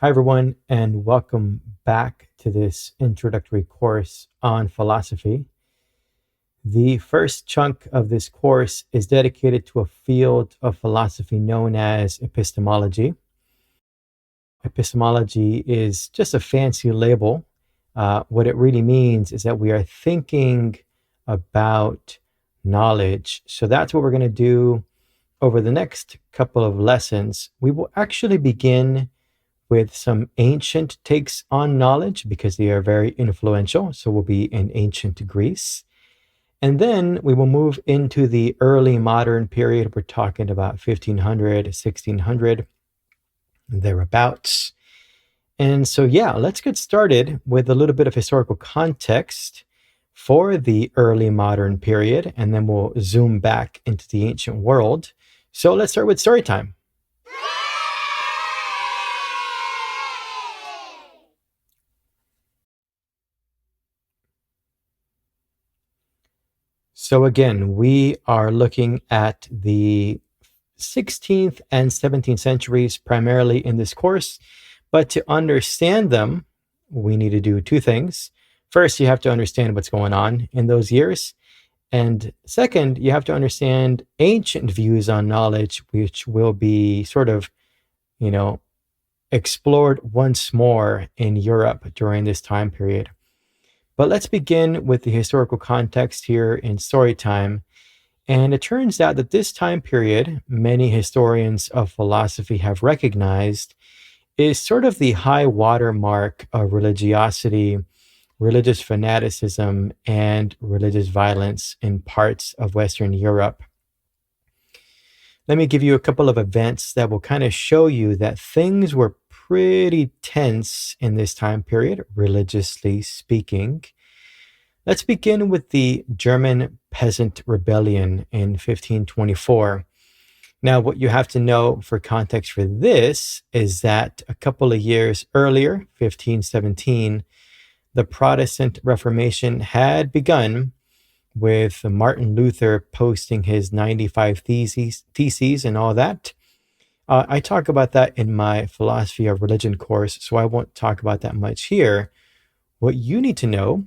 Hi, everyone, and welcome back to this introductory course on philosophy. The first chunk of this course is dedicated to a field of philosophy known as epistemology. Epistemology is just a fancy label. What it really means is that we are thinking about knowledge. So that's what we're going to do over the next couple of lessons. We will actually begin with some ancient takes on knowledge because they are very influential. So we'll be in ancient Greece. And then we will move into the early modern period. We're talking about 1500, 1600, thereabouts. And so, let's get started with a little bit of historical context for the early modern period, and then we'll zoom back into the ancient world. So let's start with story time. So again, we are looking at the 16th and 17th centuries primarily in this course, but to understand them, we need to do two things. First, you have to understand what's going on in those years. And second, you have to understand ancient views on knowledge, which will be sort of, explored once more in Europe during this time period. But let's begin with the historical context here in story time. And it turns out that this time period, many historians of philosophy have recognized, is sort of the high water mark of religiosity, religious fanaticism, and religious violence in parts of Western Europe. Let me give you a couple of events that will kind of show you that things were pretty tense in this time period, religiously speaking. Let's begin with the German Peasant Rebellion in 1524. Now, what you have to know for context for this is that a couple of years earlier, 1517, the Protestant Reformation had begun with Martin Luther posting his 95 theses and all that. I talk about that in my philosophy of religion course, so I won't talk about that much here. What you need to know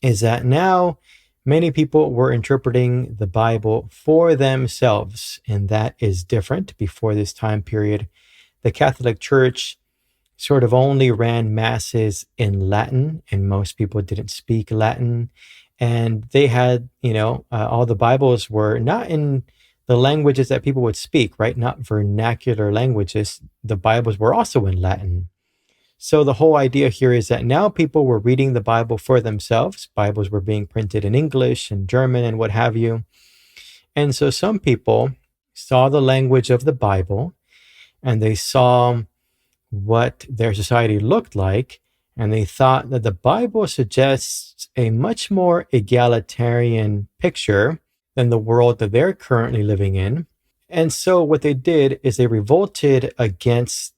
is that now many people were interpreting the Bible for themselves, and that is different. Before this time period, the Catholic Church sort of only ran masses in Latin, and most people didn't speak Latin. And they had, all the Bibles were not in the languages that people would speak, right? Not vernacular languages. The Bibles were also in Latin. So the whole idea here is that now people were reading the Bible for themselves. Bibles were being printed in English and German and what have you. And so some people saw the language of the Bible and they saw what their society looked like, and they thought that the Bible suggests a much more egalitarian picture than the world that they're currently living in. And so what they did is they revolted against,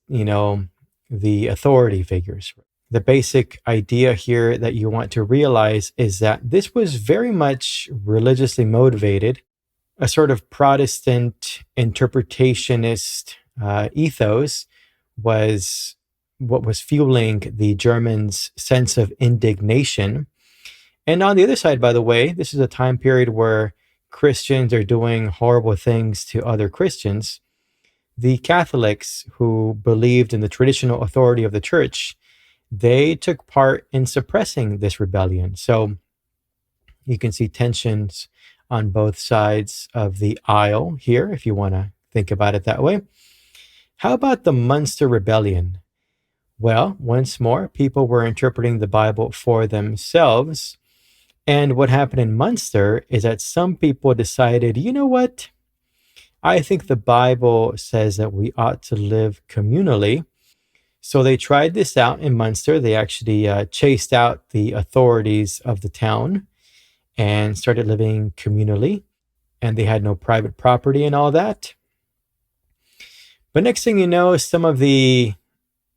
the authority figures. The basic idea here that you want to realize is that this was very much religiously motivated, a sort of Protestant interpretationist ethos was what was fueling the Germans' sense of indignation. And on the other side, by the way, this is a time period where Christians are doing horrible things to other Christians. The Catholics, who believed in the traditional authority of the church, they took part in suppressing this rebellion. So you can see tensions on both sides of the aisle here, if you want to think about it that way. How about the Münster Rebellion? Well, once more, people were interpreting the Bible for themselves. And what happened in Münster is that some people decided, you know what? I think the Bible says that we ought to live communally. So they tried this out in Münster. They actually chased out the authorities of the town and started living communally. And they had no private property and all that. But next thing you know, some of the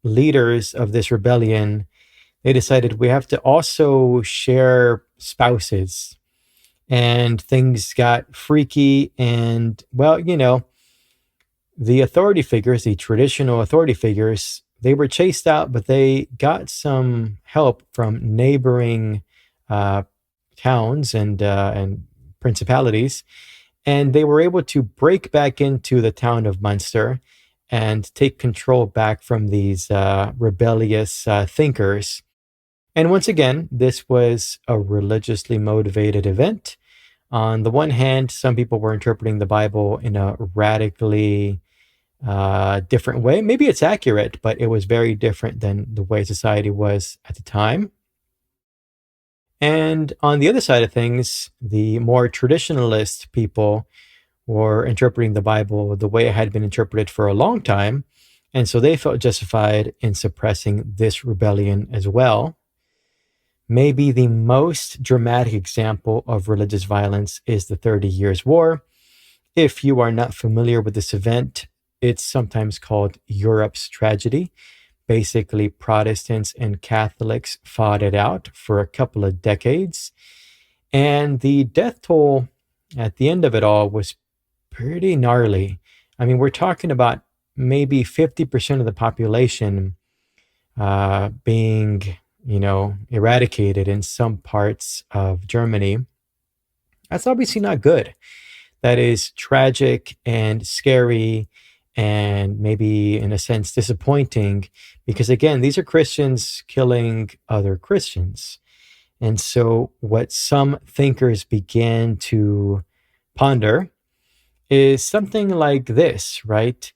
leaders of this rebellion, they decided we have to also share spouses. And things got freaky. And, well, the authority figures, the traditional authority figures, they were chased out, but they got some help from neighboring uh, towns and principalities, and they were able to break back into the town of Münster and take control back from these rebellious thinkers. And once again, this was a religiously motivated event. On the one hand, some people were interpreting the Bible in a radically different way. Maybe it's accurate, but it was very different than the way society was at the time. And on the other side of things, the more traditionalist people were interpreting the Bible the way it had been interpreted for a long time. And so they felt justified in suppressing this rebellion as well. Maybe the most dramatic example of religious violence is the 30 Years' War. If you are not familiar with this event, it's sometimes called Europe's tragedy. Basically, Protestants and Catholics fought it out for a couple of decades. And the death toll at the end of it all was pretty gnarly. I mean, we're talking about maybe 50% of the population being, eradicated in some parts of Germany. That's obviously not good. That is tragic and scary and maybe, in a sense, disappointing because, again, these are Christians killing other Christians. And so, what some thinkers began to ponder is something like this, right?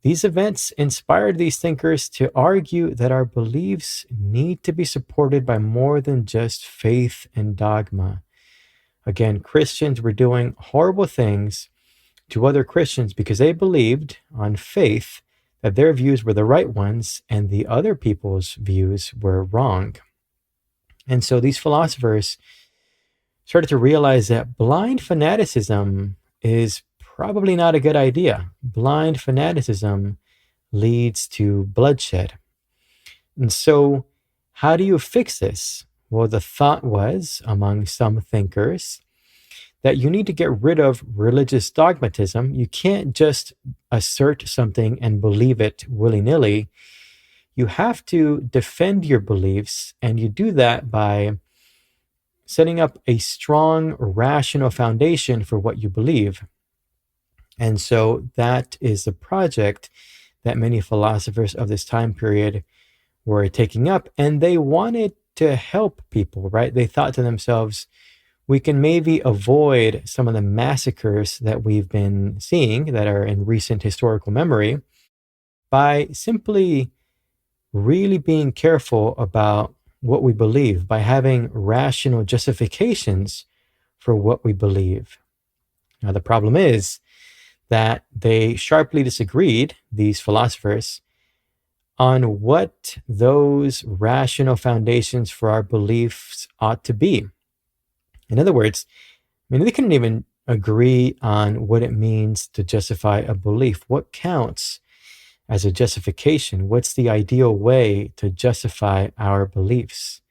These events inspired these thinkers to argue that our beliefs need to be supported by more than just faith and dogma. Again, Christians were doing horrible things to other Christians because they believed on faith that their views were the right ones and the other people's views were wrong. And so these philosophers started to realize that blind fanaticism is probably not a good idea. Blind fanaticism leads to bloodshed. And so, how do you fix this? Well, the thought was, among some thinkers, that you need to get rid of religious dogmatism. You can't just assert something and believe it willy-nilly. You have to defend your beliefs, and you do that by setting up a strong, rational foundation for what you believe. And so that is the project that many philosophers of this time period were taking up, and they wanted to help people, right? They thought to themselves, we can maybe avoid some of the massacres that we've been seeing that are in recent historical memory by simply really being careful about what we believe, by having rational justifications for what we believe. Now, the problem is that they sharply disagreed, these philosophers, on what those rational foundations for our beliefs ought to be. In other words, they couldn't even agree on what it means to justify a belief. What counts as a justification? What's the ideal way to justify our beliefs?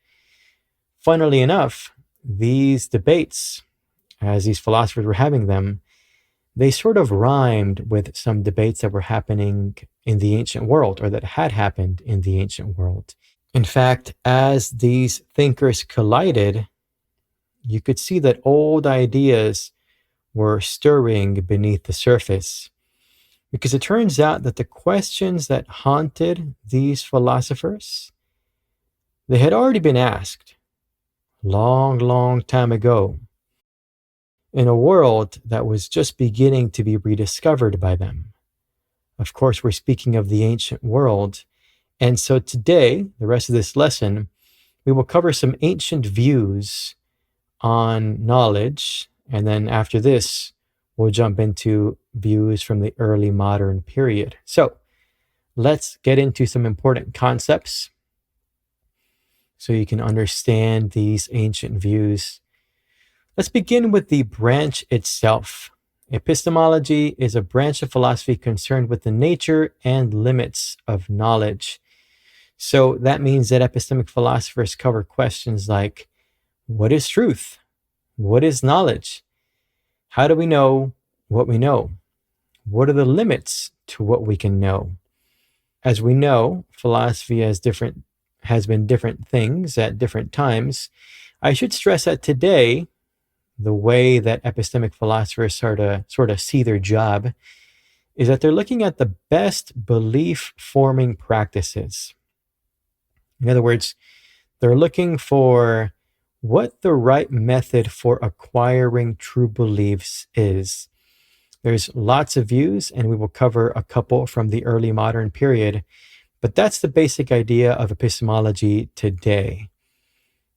Funnily enough, these debates, as these philosophers were having them, they sort of rhymed with some debates that were happening in the ancient world, or that had happened in the ancient world. In fact, as these thinkers collided, you could see that old ideas were stirring beneath the surface. Because it turns out that the questions that haunted these philosophers, they had already been asked long, long time ago in a world that was just beginning to be rediscovered by them. Of course, we're speaking of the ancient world. And so today, the rest of this lesson, we will cover some ancient views on knowledge. And then after this, we'll jump into views from the early modern period. So let's get into some important concepts so you can understand these ancient views. Let's begin with the branch itself. Epistemology is a branch of philosophy concerned with the nature and limits of knowledge. So that means that epistemic philosophers cover questions like, what is truth? What is knowledge? How do we know what we know? What are the limits to what we can know? as we know, philosophy has been different things at different times. I should stress that today, the way that epistemic philosophers sort of see their job is that they're looking at the best belief forming practices. In other words, they're looking for what the right method for acquiring true beliefs is. There's lots of views, and we will cover a couple from the early modern period, but that's the basic idea of epistemology today.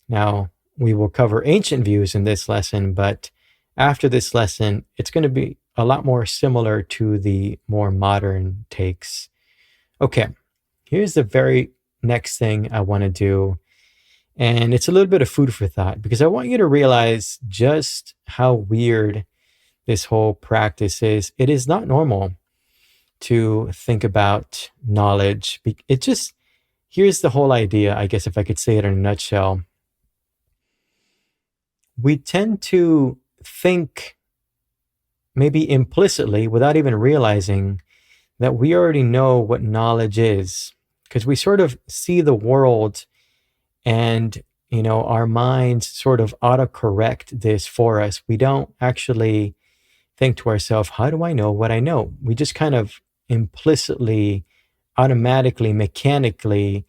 Now, we will cover ancient views in this lesson, but after this lesson, it's going to be a lot more similar to the more modern takes. Okay, here's the very next thing I want to do. And it's a little bit of food for thought because I want you to realize just how weird this whole practice is. It is not normal to think about knowledge. Here's the whole idea, I guess, if I could say it in a nutshell. We tend to think maybe implicitly without even realizing that we already know what knowledge is, because we sort of see the world and our minds sort of autocorrect this for us. We don't actually think to ourselves, how do I know what I know? We just kind of implicitly, automatically, mechanically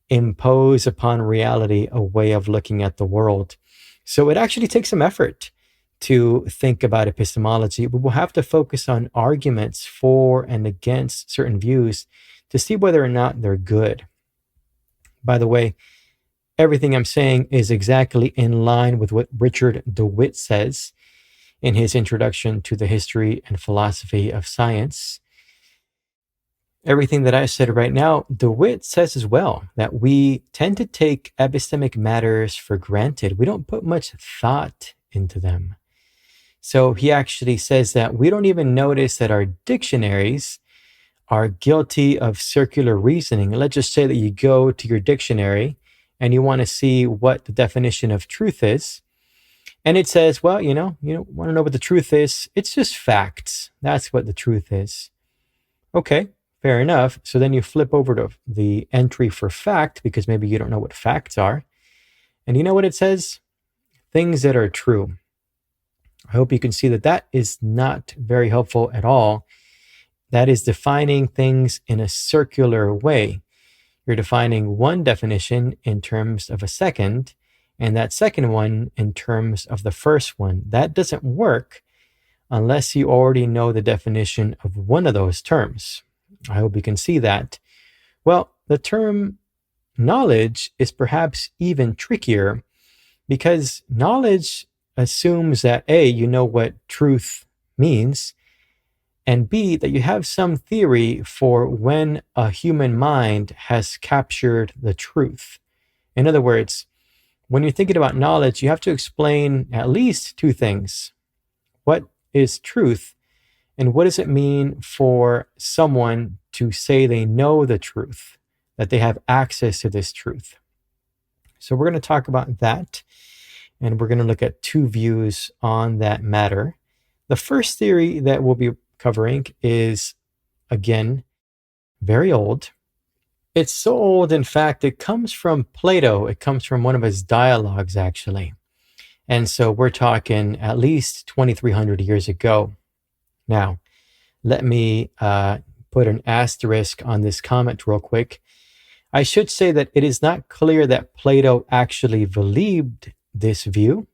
impose upon reality a way of looking at the world. So it actually takes some effort to think about epistemology. We will have to focus on arguments for and against certain views to see whether or not they're good. By the way, everything I'm saying is exactly in line with what Richard DeWitt says in his introduction to the history and philosophy of science. Everything that I said right now, DeWitt says as well, that we tend to take epistemic matters for granted. We don't put much thought into them. So he actually says that we don't even notice that our dictionaries are guilty of circular reasoning. Let's just say that you go to your dictionary and you want to see what the definition of truth is. And it says, well, you don't want to know what the truth is. It's just facts. That's what the truth is. Okay, fair enough. So then you flip over to the entry for fact, because maybe you don't know what facts are. And you know what it says? Things that are true. I hope you can see that that is not very helpful at all. That is defining things in a circular way. You're defining one definition in terms of a second, and that second one in terms of the first one. That doesn't work unless you already know the definition of one of those terms. I hope you can see that. Well, the term knowledge is perhaps even trickier because knowledge assumes that A, you know what truth means, and B, that you have some theory for when a human mind has captured the truth. In other words, when you're thinking about knowledge, you have to explain at least two things. What is truth? And what does it mean for someone to say they know the truth, that they have access to this truth? So we're going to talk about that, and we're going to look at two views on that matter. The first theory that we'll be covering is, again, very old. It's so old, in fact, it comes from Plato. It comes from one of his dialogues, actually. And so we're talking at least 2,300 years ago. Now, let me put an asterisk on this comment real quick. I should say that it is not clear that Plato actually believed this view.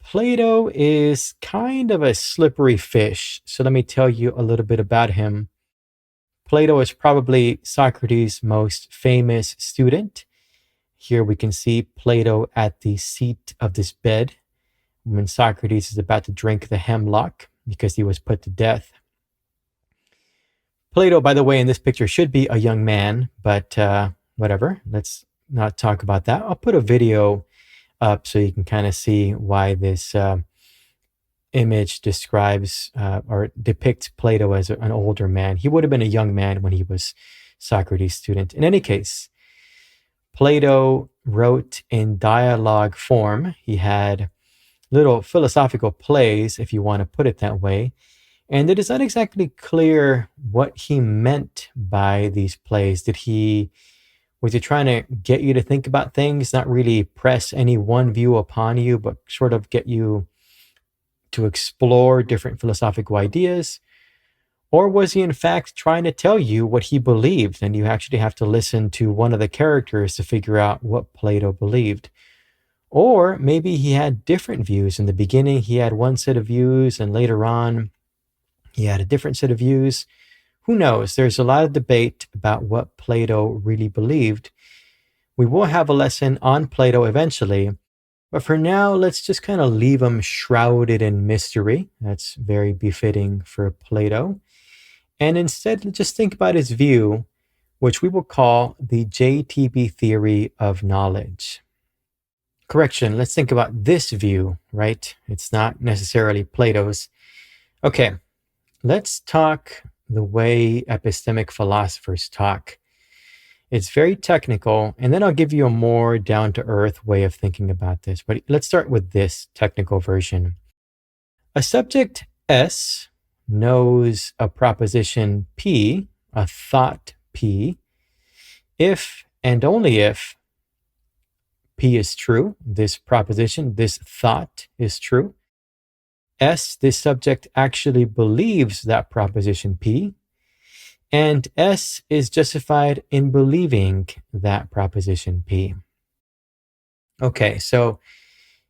Plato is kind of a slippery fish. So let me tell you a little bit about him. Plato is probably Socrates' most famous student. Here we can see Plato at the seat of this bed when Socrates is about to drink the hemlock because he was put to death. Plato, by the way, in this picture should be a young man, but whatever. Let's not talk about that. I'll put a video up so you can kind of see why this image describes or depicts Plato as an older man. He would have been a young man when he was Socrates' student. In any case, Plato wrote in dialogue form. He had little philosophical plays, if you want to put it that way. And it is not exactly clear what he meant by these plays. Was he trying to get you to think about things, not really press any one view upon you, but sort of get you to explore different philosophical ideas? Or was he in fact trying to tell you what he believed, and you actually have to listen to one of the characters to figure out what Plato believed? Or maybe he had different views. In the beginning, he had one set of views, and later on, he had a different set of views. Who knows? There's a lot of debate about what Plato really believed. We will have a lesson on Plato eventually, but for now, let's just kind of leave him shrouded in mystery. That's very befitting for Plato. And instead, just think about his view, which we will call the JTB theory of knowledge. Correction, let's think about this view, right? It's not necessarily Plato's. Okay, let's talk the way epistemic philosophers talk. It's very technical, and then I'll give you a more down-to-earth way of thinking about this. But let's start with this technical version. A subject S knows a proposition P, a thought P, if and only if P is true, this proposition, this thought is true. S, this subject actually believes that proposition P, and S is justified in believing that proposition P. Okay, so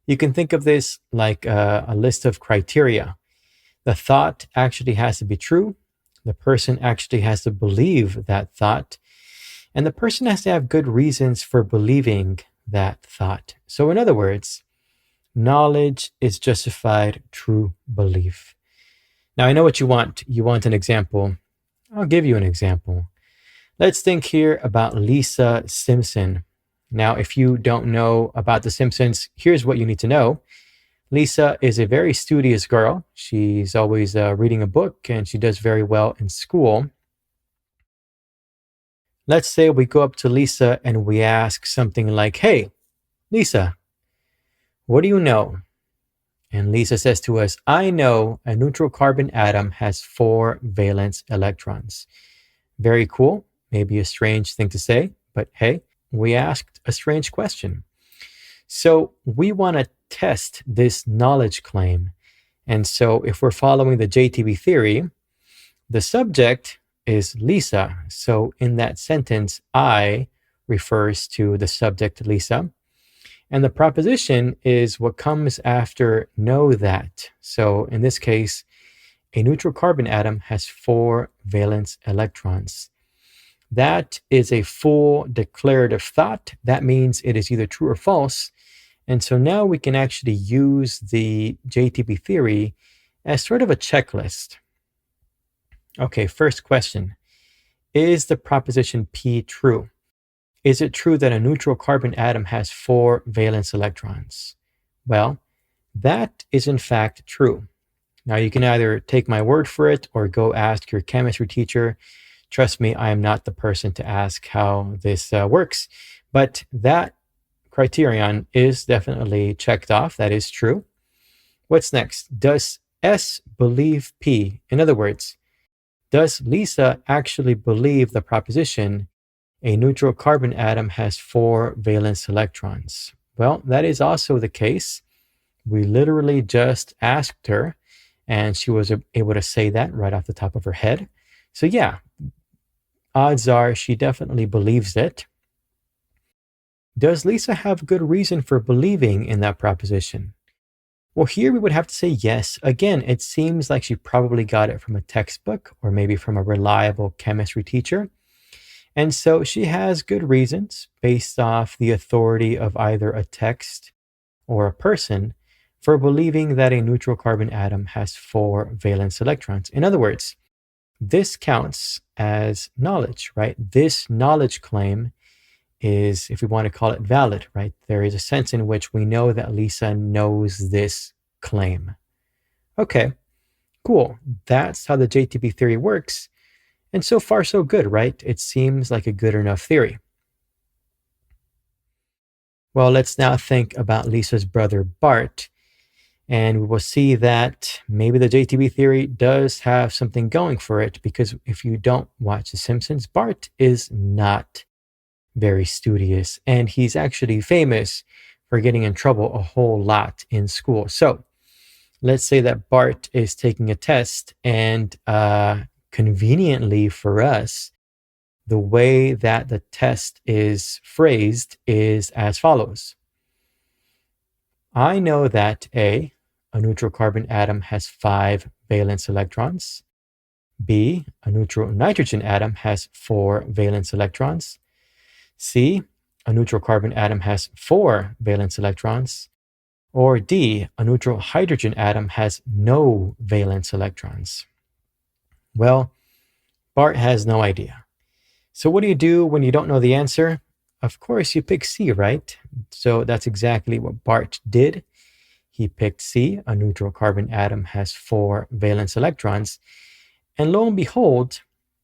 you can think of this like a list of criteria. The thought actually has to be true. The person actually has to believe that thought. And the person has to have good reasons for believing that thought. So in other words, knowledge is justified true belief. Now I know what you want. You want an example. I'll give you an example. Let's think here about Lisa Simpson. Now, if you don't know about The Simpsons, here's what you need to know. Lisa is a very studious girl. She's always reading a book, and she does very well in school. Let's say we go up to Lisa and we ask something like, "Hey, Lisa, what do you know?" And Lisa says to us, "I know a neutral carbon atom has 4 valence electrons." Very cool. Maybe a strange thing to say, but hey, we asked a strange question. So we want to test this knowledge claim. And so if we're following the JTB theory, the subject is Lisa. So in that sentence, I refers to the subject Lisa. And the proposition is what comes after know that. So in this case, a neutral carbon atom has 4 valence electrons. That is a full declarative thought. That means it is either true or false. And so now we can actually use the JTB theory as sort of a checklist. Okay, first question. Is the proposition P true? Is it true that a neutral carbon atom has 4 valence electrons? Well, that is in fact true. Now you can either take my word for it or go ask your chemistry teacher. Trust me, I am not the person to ask how this works, but that criterion is definitely checked off. That is true. What's next? Does S believe P? In other words, does Lisa actually believe the proposition a neutral carbon atom has 4 valence electrons? Well, that is also the case. We literally just asked her, and she was able to say that right off the top of her head. So yeah, odds are she definitely believes it. Does Lisa have good reason for believing in that proposition? Well, here we would have to say yes. Again, it seems like she probably got it from a textbook or maybe from a reliable chemistry teacher. And so she has good reasons based off the authority of either a text or a person for believing that a neutral carbon atom has 4 valence electrons. In other words, this counts as knowledge, right? This knowledge claim is, if we want to call it valid, right? There is a sense in which we know that Lisa knows this claim. Okay, cool. That's how the JTB theory works. And so far, so good, right? It seems like a good enough theory. Well, let's now think about Lisa's brother, Bart. And we will see that maybe the JTB theory does have something going for it, because if you don't watch The Simpsons, Bart is not very studious, and he's actually famous for getting in trouble a whole lot in school. So let's say that Bart is taking a test, and conveniently for us, the way that the test is phrased is as follows. I know that A, a neutral carbon atom has 5 valence electrons. B, a neutral nitrogen atom has 4 valence electrons. C, a neutral carbon atom has 4 valence electrons. Or D, a neutral hydrogen atom has no valence electrons. Well, Bart has no idea. So what do you do when you don't know the answer? Of course, you pick C, right? So that's exactly what Bart did. He picked C, a neutral carbon atom has 4 valence electrons. And lo and behold,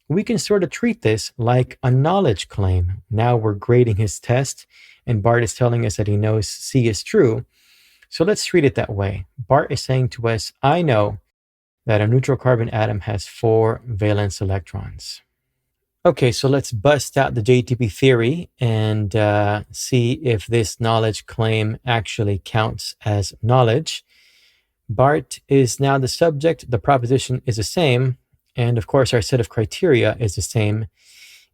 we can sort of treat this like a knowledge claim. Now we're grading his test, and Bart is telling us that he knows C is true. So let's treat it that way. Bart is saying to us, I know that a neutral carbon atom has 4 valence electrons. Okay, so let's bust out the JTB theory and see if this knowledge claim actually counts as knowledge. Bart is now the subject, the proposition is the same, and of course our set of criteria is the same.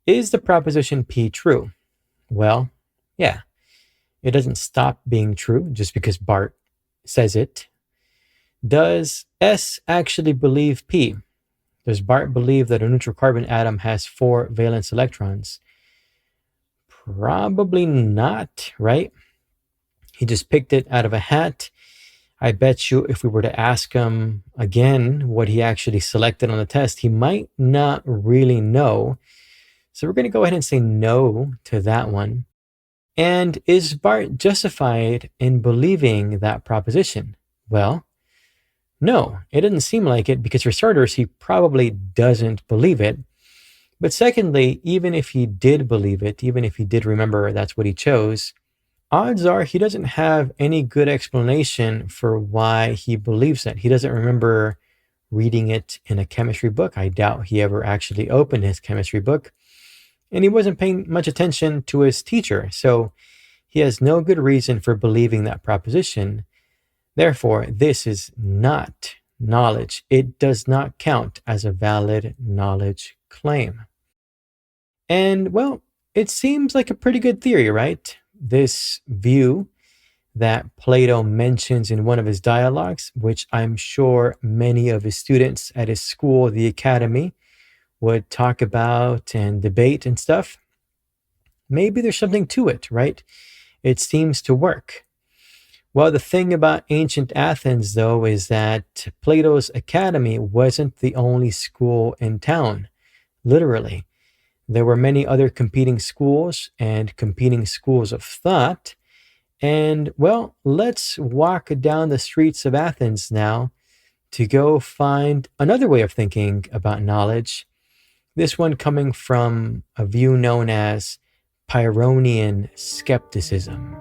Is the proposition P true? Well, yeah. It doesn't stop being true just because Bart says it. Does S actually believe P? Does Bart believe that a neutral carbon atom has 4 valence electrons? Probably not, right? He just picked it out of a hat. I bet you if we were to ask him again what he actually selected on the test, he might not really know. So we're going to go ahead and say no to that one. And is Bart justified in believing that proposition? Well, no, it doesn't seem like it, because for starters, he probably doesn't believe it. But secondly, even if he did believe it, even if he did remember that's what he chose, odds are he doesn't have any good explanation for why he believes it. He doesn't remember reading it in a chemistry book. I doubt he ever actually opened his chemistry book. And he wasn't paying much attention to his teacher. So he has no good reason for believing that proposition. Therefore, this is not knowledge. It does not count as a valid knowledge claim. And, well, it seems like a pretty good theory, right? This view that Plato mentions in one of his dialogues, which I'm sure many of his students at his school, the academy, would talk about and debate and stuff. Maybe there's something to it, right? It seems to work. Well, the thing about ancient Athens, though, is that Plato's academy wasn't the only school in town, literally. There were many other competing schools and competing schools of thought. And, well, let's walk down the streets of Athens now to go find another way of thinking about knowledge. This one coming from a view known as Pyrrhonian skepticism.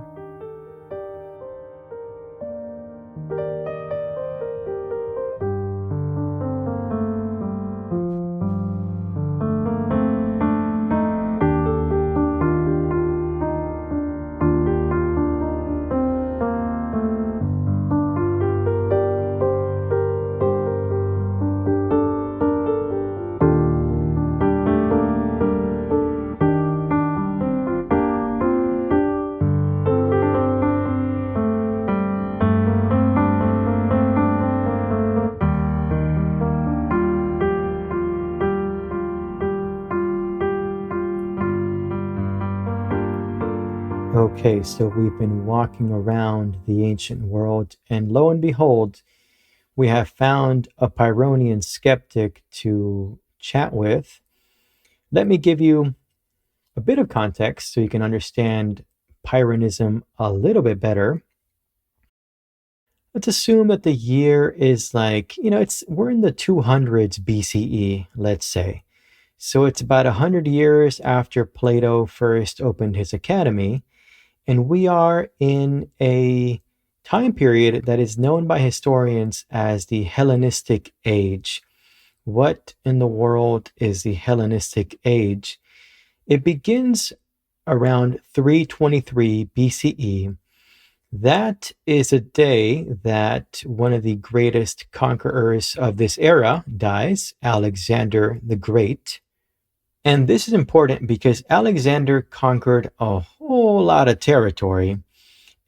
Okay, so we've been walking around the ancient world, and lo and behold, we have found a Pyrrhonian skeptic to chat with. Let me give you a bit of context so you can understand Pyrrhonism a little bit better. Let's assume that the year is like, we're in the 200s BCE, let's say. So it's about 100 years after Plato first opened his academy. And we are in a time period that is known by historians as the Hellenistic Age. What in the world is the Hellenistic Age? It begins around 323 BCE. That is a day that one of the greatest conquerors of this era dies, Alexander the Great. And this is important because Alexander conquered a whole lot of territory.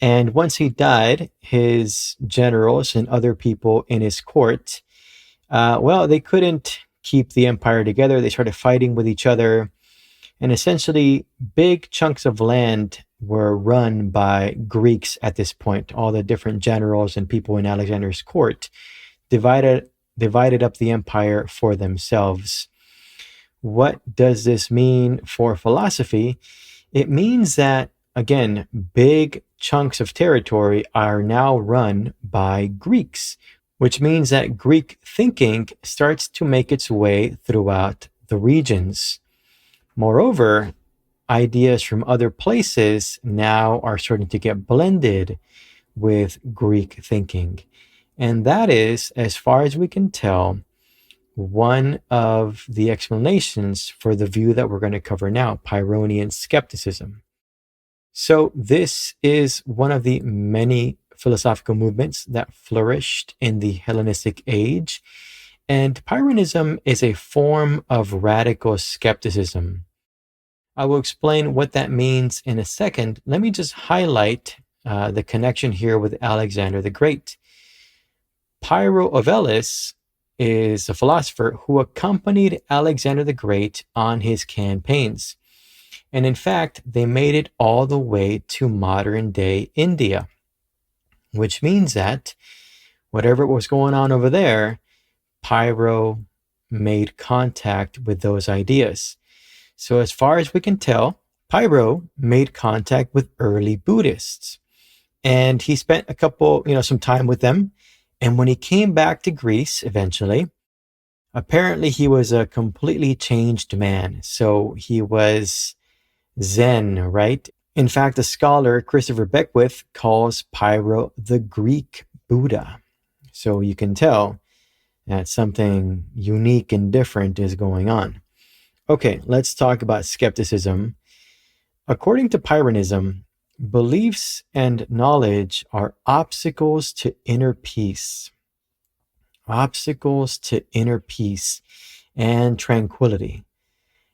And once he died, his generals and other people in his court, well, they couldn't keep the empire together. They started fighting with each other. And essentially, big chunks of land were run by Greeks at this point. All the different generals and people in Alexander's court divided up the empire for themselves. What does this mean for philosophy? It means that, again, big chunks of territory are now run by Greeks, which means that Greek thinking starts to make its way throughout the regions. Moreover, ideas from other places now are starting to get blended with Greek thinking. And that is, as far as we can tell, one of the explanations for the view that we're going to cover now, Pyrrhonian skepticism. So this is one of the many philosophical movements that flourished in the Hellenistic age. And Pyrrhonism is a form of radical skepticism. I will explain what that means in a second. Let me just highlight the connection here with Alexander the Great. Pyrrho of Elis is a philosopher who accompanied Alexander the Great on his campaigns. And in fact, they made it all the way to modern day India, which means that whatever was going on over there, Pyrrho made contact with those ideas. So as far as we can tell, Pyrrho made contact with early Buddhists. And he spent some time with them. And when he came back to Greece eventually, apparently he was a completely changed man. So he was Zen, right? In fact, the scholar Christopher Beckwith calls Pyrrho the Greek Buddha. So you can tell that something unique and different is going on. Okay, let's talk about skepticism. According to Pyrrhonism, beliefs and knowledge are obstacles to inner peace. Obstacles to inner peace and tranquility.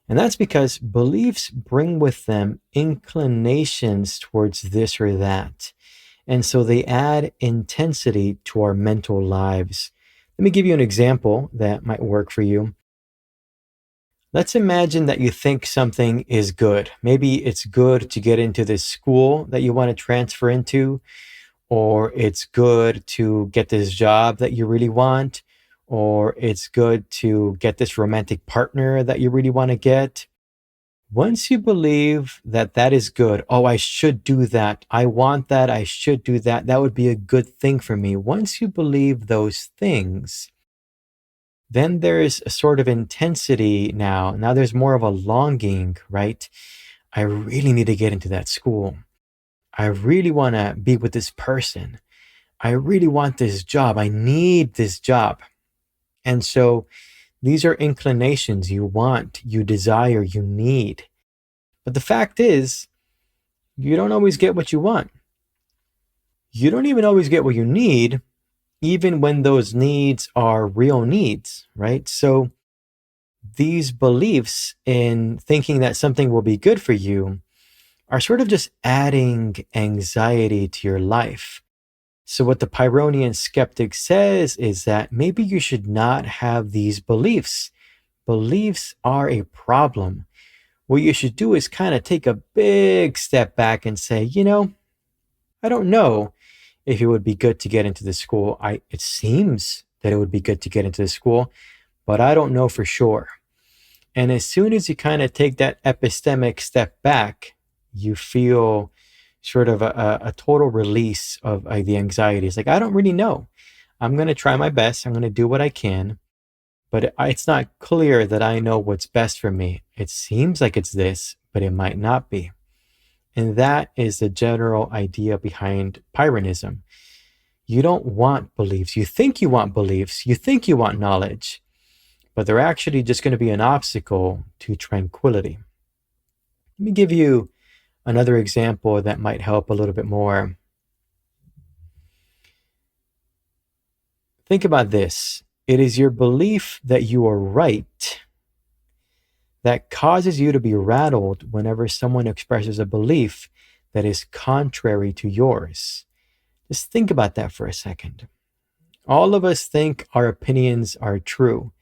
And that's because beliefs bring with them inclinations towards this or that. And so they add intensity to our mental lives. Let me give you an example that might work for you. Let's imagine that you think something is good. Maybe it's good to get into this school that you want to transfer into, or it's good to get this job that you really want, or it's good to get this romantic partner that you really want to get. Once you believe that that is good, oh, I should do that, I want that, I should do that, that would be a good thing for me. Once you believe those things, then there's a sort of intensity now. Now there's more of a longing, right? I really need to get into that school. I really want to be with this person. I really want this job. I need this job. And so these are inclinations you want, you desire, you need. But the fact is, you don't always get what you want. You don't even always get what you need, even when those needs are real needs, right? So these beliefs in thinking that something will be good for you are sort of just adding anxiety to your life. So what the Pyrrhonian skeptic says is that maybe you should not have these beliefs. Beliefs are a problem. What you should do is kind of take a big step back and say, I don't know if it would be good to get into this school. It seems that it would be good to get into this school, but I don't know for sure. And as soon as you kind of take that epistemic step back, you feel sort of a total release of the anxiety. It's like, I don't really know. I'm going to try my best. I'm going to do what I can, but it's not clear that I know what's best for me. It seems like it's this, but it might not be. And that is the general idea behind Pyrrhonism. You don't want beliefs. You think you want beliefs. You think you want knowledge, but they're actually just going to be an obstacle to tranquility. Let me give you another example that might help a little bit more. Think about this. It is your belief that you are right that causes you to be rattled whenever someone expresses a belief that is contrary to yours. Just think about that for a second. All of us think our opinions are true.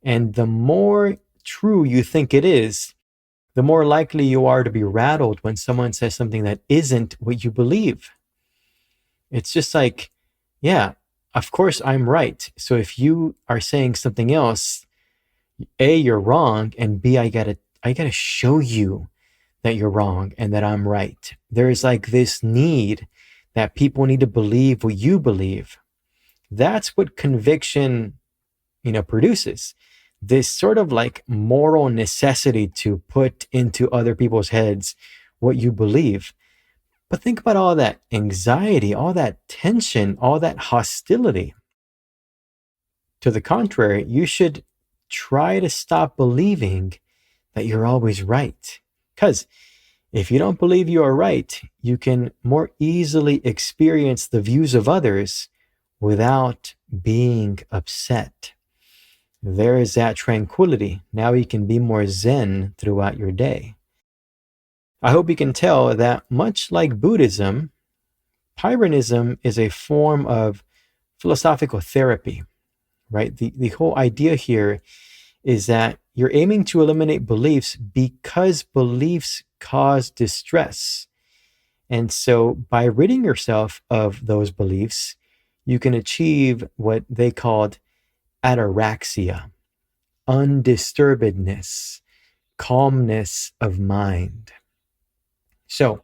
And the more true you think it is, the more likely you are to be rattled when someone says something that isn't what you believe. It's just like, yeah, of course I'm right. So if you are saying something else, A, you're wrong, and B, I gotta show you that you're wrong and that I'm right. There's like this need that people need to believe what you believe. That's what conviction, produces. This sort of like moral necessity to put into other people's heads what you believe. But think about all that anxiety, all that tension, all that hostility. To the contrary, you should try to stop believing that you're always right. Because if you don't believe you are right, you can more easily experience the views of others without being upset. There is that tranquility. Now you can be more zen throughout your day. I hope you can tell that much like Buddhism, Pyrrhonism is a form of philosophical therapy, right? The whole idea here is that you're aiming to eliminate beliefs because beliefs cause distress. And so by ridding yourself of those beliefs, you can achieve what they called ataraxia, undisturbedness, calmness of mind. So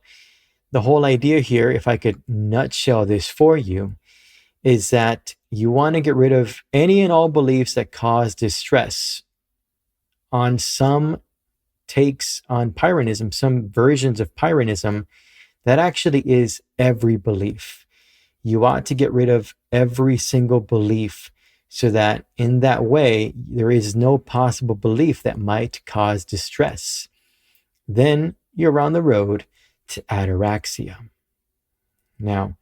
the whole idea here, if I could nutshell this for you, is that you want to get rid of any and all beliefs that cause distress. On some takes on Pyrrhonism, some versions of Pyrrhonism, that actually is every belief. You ought to get rid of every single belief so that in that way, there is no possible belief that might cause distress. Then you're on the road to ataraxia. Now,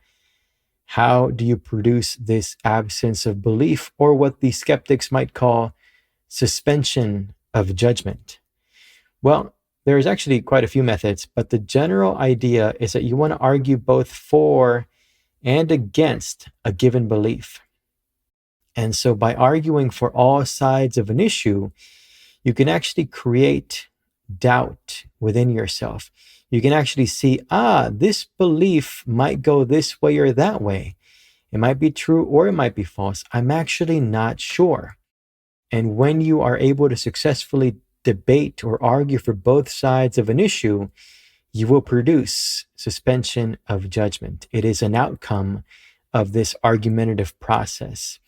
how do you produce this absence of belief, or what the skeptics might call suspension of judgment? Well, there's actually quite a few methods, but the general idea is that you want to argue both for and against a given belief. And so by arguing for all sides of an issue, you can actually create doubt within yourself. You can actually see, this belief might go this way or that way. It might be true or it might be false. I'm actually not sure. And when you are able to successfully debate or argue for both sides of an issue, you will produce suspension of judgment. It is an outcome of this argumentative process.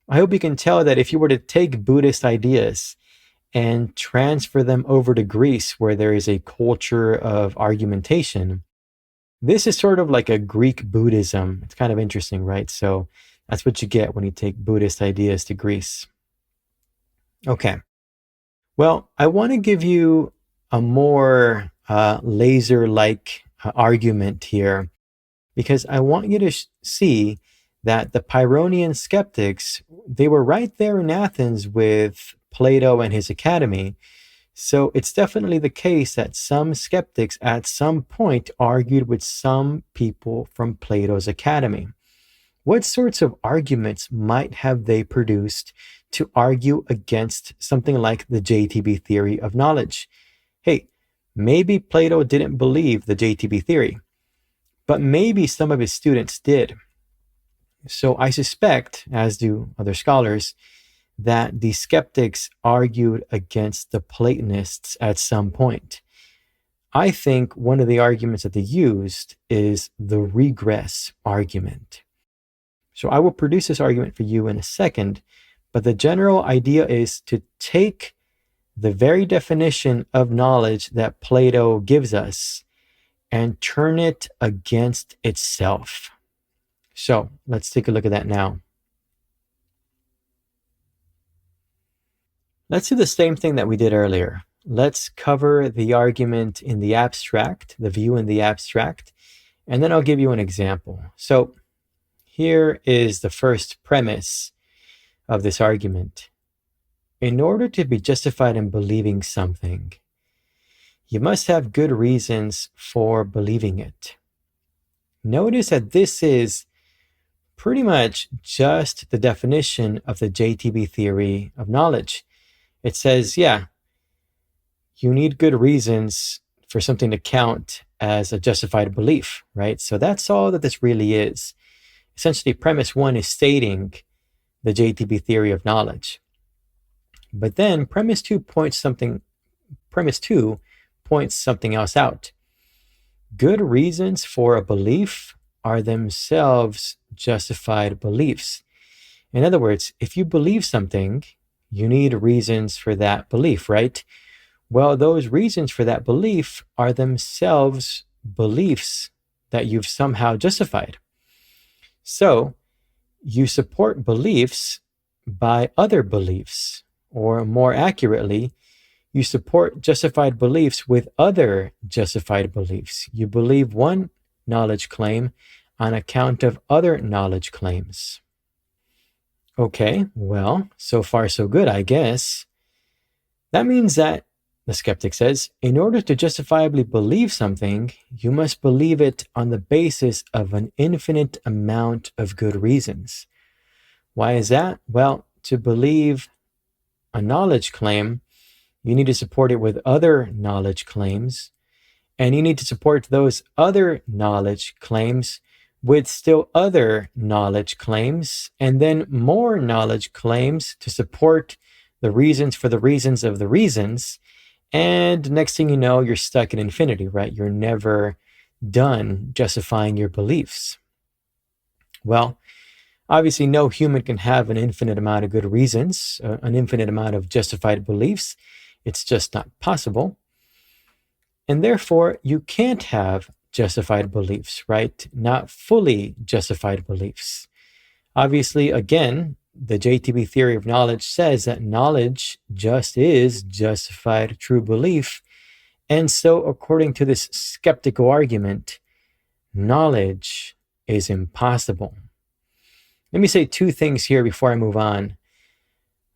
I hope you can tell that if you were to take Buddhist ideas and transfer them over to Greece, where there is a culture of argumentation, this is sort of like a Greek Buddhism. It's kind of interesting, right? So that's what you get when you take Buddhist ideas to Greece. Okay. Well, I want to give you a more laser-like argument here, because I want you to see that the Pyrrhonian skeptics, they were right there in Athens with Plato and his academy. So it's definitely the case that some skeptics at some point argued with some people from Plato's academy. What sorts of arguments might have they produced to argue against something like the JTB theory of knowledge? Hey, maybe Plato didn't believe the JTB theory, but maybe some of his students did. So I suspect, as do other scholars, that the skeptics argued against the Platonists at some point. I think one of the arguments that they used is the regress argument. So I will produce this argument for you in a second, but the general idea is to take the very definition of knowledge that Plato gives us and turn it against itself. So let's take a look at that now. Let's do the same thing that we did earlier. Let's cover the argument in the abstract, the view in the abstract, and then I'll give you an example. So here is the first premise of this argument. In order to be justified in believing something, you must have good reasons for believing it. Notice that this is pretty much just the definition of the JTB theory of knowledge. It says, yeah, you need good reasons for something to count as a justified belief, right? So that's all that this really is. Essentially, premise one is stating the JTB theory of knowledge. But then premise two points something else out. Good reasons for a belief are themselves justified beliefs. In other words, if you believe something, you need reasons for that belief, right? Well, those reasons for that belief are themselves beliefs that you've somehow justified. So you support beliefs by other beliefs, or more accurately, you support justified beliefs with other justified beliefs. You believe one knowledge claim on account of other knowledge claims. Okay, well, so far so good, I guess. That means that, the skeptic says, in order to justifiably believe something, you must believe it on the basis of an infinite amount of good reasons. Why is that? Well, to believe a knowledge claim, you need to support it with other knowledge claims, and you need to support those other knowledge claims with still other knowledge claims, and then more knowledge claims to support the reasons for the reasons of the reasons. And next thing you know, you're stuck in infinity, right? You're never done justifying your beliefs. Well, obviously, no human can have an infinite amount of good reasons, an infinite amount of justified beliefs. It's just not possible. And therefore, you can't have justified beliefs, right? Not fully justified beliefs. Obviously, again, the JTB theory of knowledge says that knowledge just is justified true belief. And so, according to this skeptical argument, knowledge is impossible. Let me say two things here before I move on.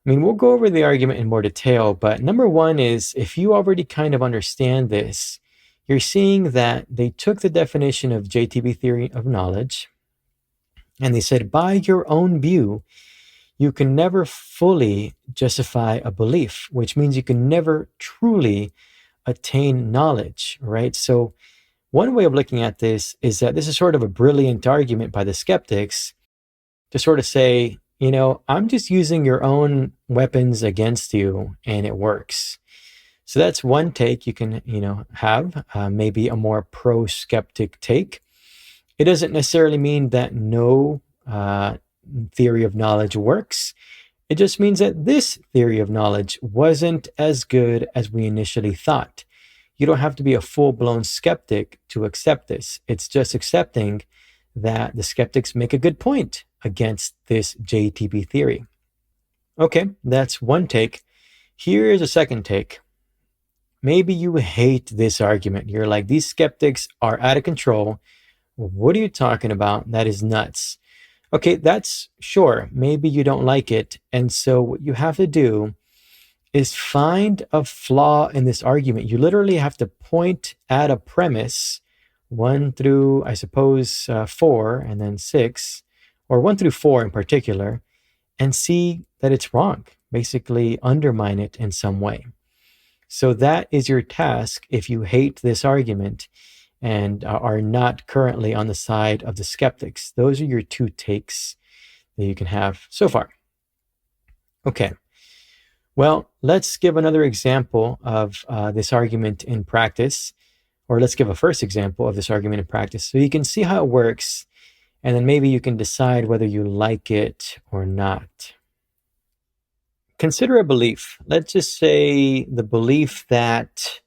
I mean, we'll go over the argument in more detail, but number one is, if you already kind of understand this, you're seeing that they took the definition of JTB theory of knowledge, and they said, by your own view, you can never fully justify a belief, which means you can never truly attain knowledge, right? So one way of looking at this is that this is sort of a brilliant argument by the skeptics to sort of say, you know, I'm just using your own weapons against you, and it works. So that's one take you can, have, maybe a more pro-skeptic take. It doesn't necessarily mean that no theory of knowledge works. It just means that this theory of knowledge wasn't as good as we initially thought. You don't have to be a full-blown skeptic to accept this. It's just accepting that the skeptics make a good point against this JTB theory. Okay, that's one take. Here's a second take. Maybe you hate this argument. You're like, these skeptics are out of control. What are you talking about? That is nuts. Okay, that's sure. Maybe you don't like it. And so what you have to do is find a flaw in this argument. You literally have to point at a premise, 1 through, I suppose, 4, and then 6, or 1 through 4 in particular, and see that it's wrong. Basically undermine it in some way. So that is your task if you hate this argument and are not currently on the side of the skeptics. Those are your two takes that you can have so far. Okay. Well, let's give another example of this argument in practice, or let's give a first example of this argument in practice so you can see how it works, and then maybe you can decide whether you like it or not. Consider a belief. Let's just say the belief that,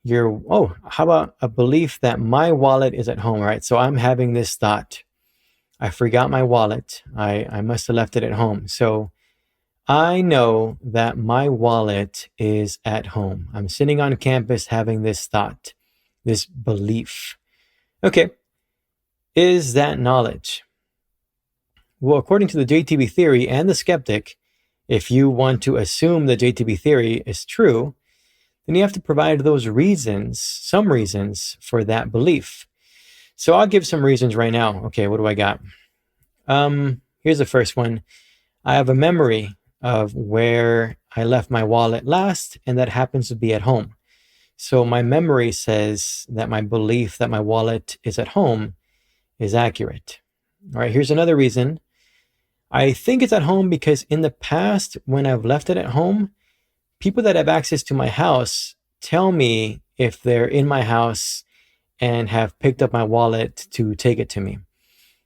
how about a belief that my wallet is at home, right? So I'm having this thought. I forgot my wallet. I must have left it at home. So I know that my wallet is at home. I'm sitting on campus having this thought, this belief. Okay, is that knowledge? Well, according to the JTB theory and the skeptic, if you want to assume the JTB theory is true, then you have to provide those reasons, some reasons for that belief. So I'll give some reasons right now. Okay, what do I got? Here's the first one. I have a memory of where I left my wallet last, and that happens to be at home. So my memory says that my belief that my wallet is at home is accurate. All right, here's another reason. I think it's at home because in the past, when I've left it at home, people that have access to my house tell me if they're in my house and have picked up my wallet to take it to me.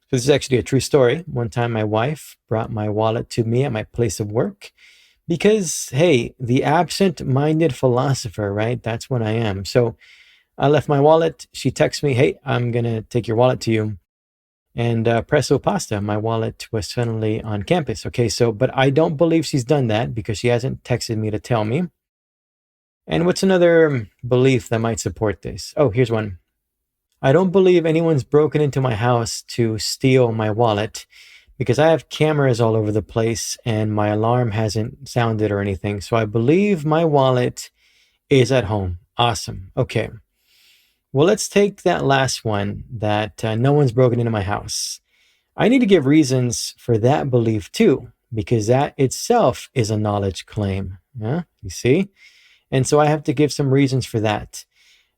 So this is actually a true story. One time my wife brought my wallet to me at my place of work because, hey, the absent-minded philosopher, right? That's what I am. So I left my wallet. She texts me, hey, I'm going to take your wallet to you. And presso pasta, my wallet was suddenly on campus. Okay, but I don't believe she's done that because she hasn't texted me to tell me. And what's another belief that might support this? Oh, here's one. I don't believe anyone's broken into my house to steal my wallet because I have cameras all over the place and my alarm hasn't sounded or anything. So I believe my wallet is at home. Awesome. Okay. Well, let's take that last one, that no one's broken into my house. I need to give reasons for that belief too, because that itself is a knowledge claim. Yeah, you see? And so I have to give some reasons for that.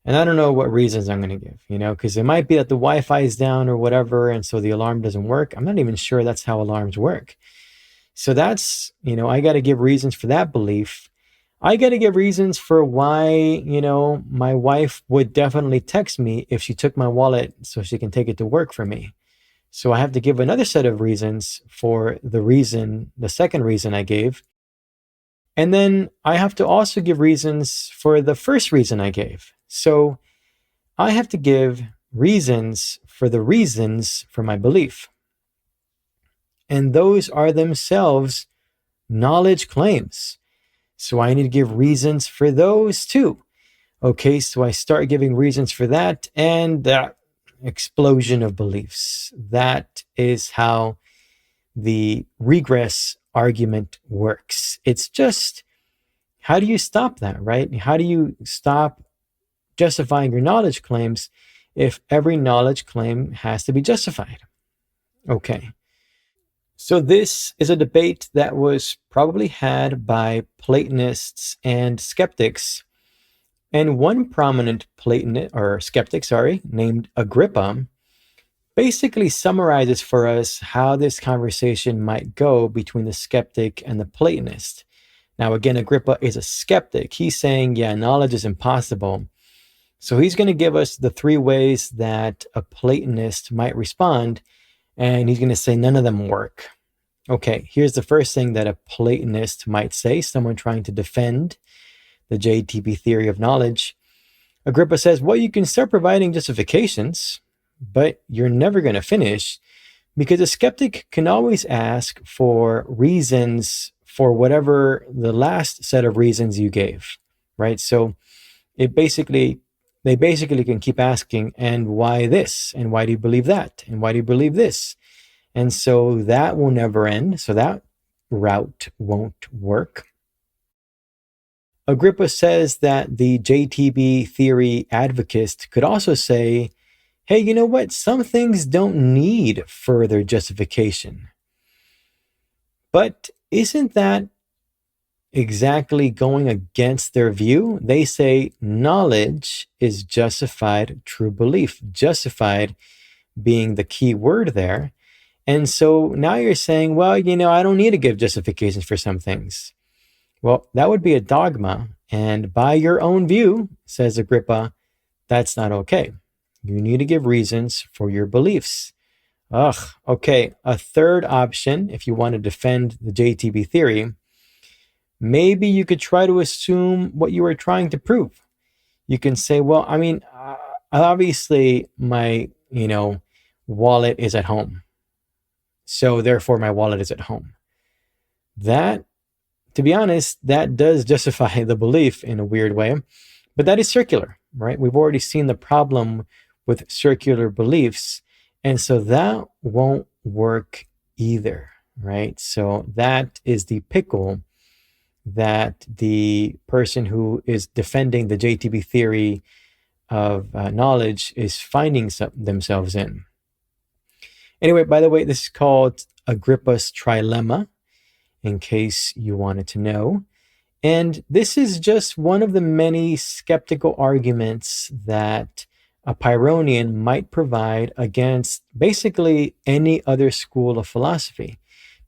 And I don't know what reasons I'm going to give, because it might be that the Wi-Fi is down or whatever, and so the alarm doesn't work. I'm not even sure that's how alarms work. So that's, I got to give reasons for that belief. I got to give reasons for why, my wife would definitely text me if she took my wallet so she can take it to work for me. So I have to give another set of reasons for the second reason I gave. And then I have to also give reasons for the first reason I gave. So I have to give reasons for my belief. And those are themselves knowledge claims. So I need to give reasons for those too. Okay, so I start giving reasons for that, and that explosion of beliefs. That is how the regress argument works. It's just, how do you stop that, right? How do you stop justifying your knowledge claims if every knowledge claim has to be justified? Okay. So this is a debate that was probably had by Platonists and skeptics. And one prominent Platonist or skeptic, named Agrippa, basically summarizes for us how this conversation might go between the skeptic and the Platonist. Now, again, Agrippa is a skeptic. He's saying, yeah, knowledge is impossible. So he's going to give us the three ways that a Platonist might respond, and he's going to say none of them work. Okay, here's the first thing that a Platonist might say, someone trying to defend the JTB theory of knowledge. Agrippa says, well, you can start providing justifications, but you're never going to finish, because a skeptic can always ask for reasons for whatever the last set of reasons you gave, right? So they basically can keep asking, and why this? And why do you believe that? And why do you believe this? And so that will never end. So that route won't work. Agrippa says that the JTB theory advocate could also say, hey, you know what? Some things don't need further justification. But isn't that exactly going against their view? They say knowledge is justified true belief, justified being the key word there. And so now you're saying, well, I don't need to give justifications for some things. Well, that would be a dogma. And by your own view, says Agrippa, that's not okay. You need to give reasons for your beliefs. Okay. A third option, if you want to defend the JTB theory, maybe you could try to assume what you were trying to prove. you can say, well, I mean, obviously my, wallet is at home. So therefore my wallet is at home. That, to be honest, that does justify the belief in a weird way, but that is circular, right? We've already seen the problem with circular beliefs. And so that won't work either, right? So that is the pickle that the person who is defending the JTB theory of knowledge is finding themselves in. Anyway, by the way, this is called Agrippa's trilemma, in case you wanted to know. And this is just one of the many skeptical arguments that a Pyrrhonian might provide against basically any other school of philosophy.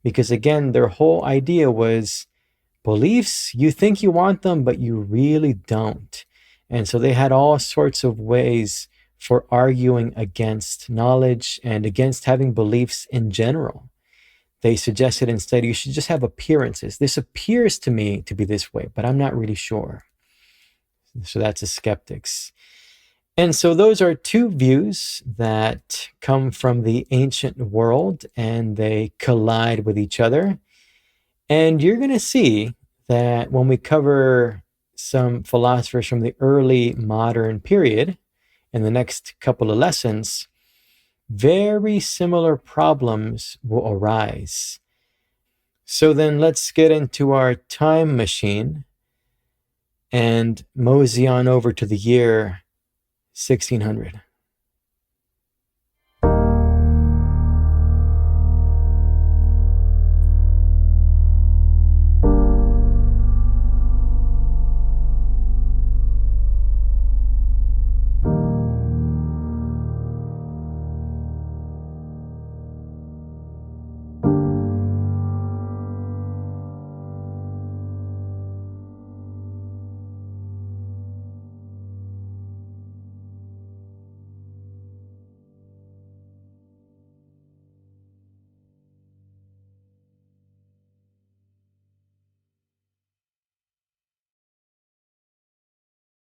Because again, their whole idea was beliefs, you think you want them, but you really don't. And so they had all sorts of ways for arguing against knowledge and against having beliefs in general. They suggested instead you should just have appearances. This appears to me to be this way, but I'm not really sure. So that's the skeptics. And so those are two views that come from the ancient world and they collide with each other. And you're going to see that when we cover some philosophers from the early modern period in the next couple of lessons, very similar problems will arise. So then let's get into our time machine and mosey on over to the year 1600.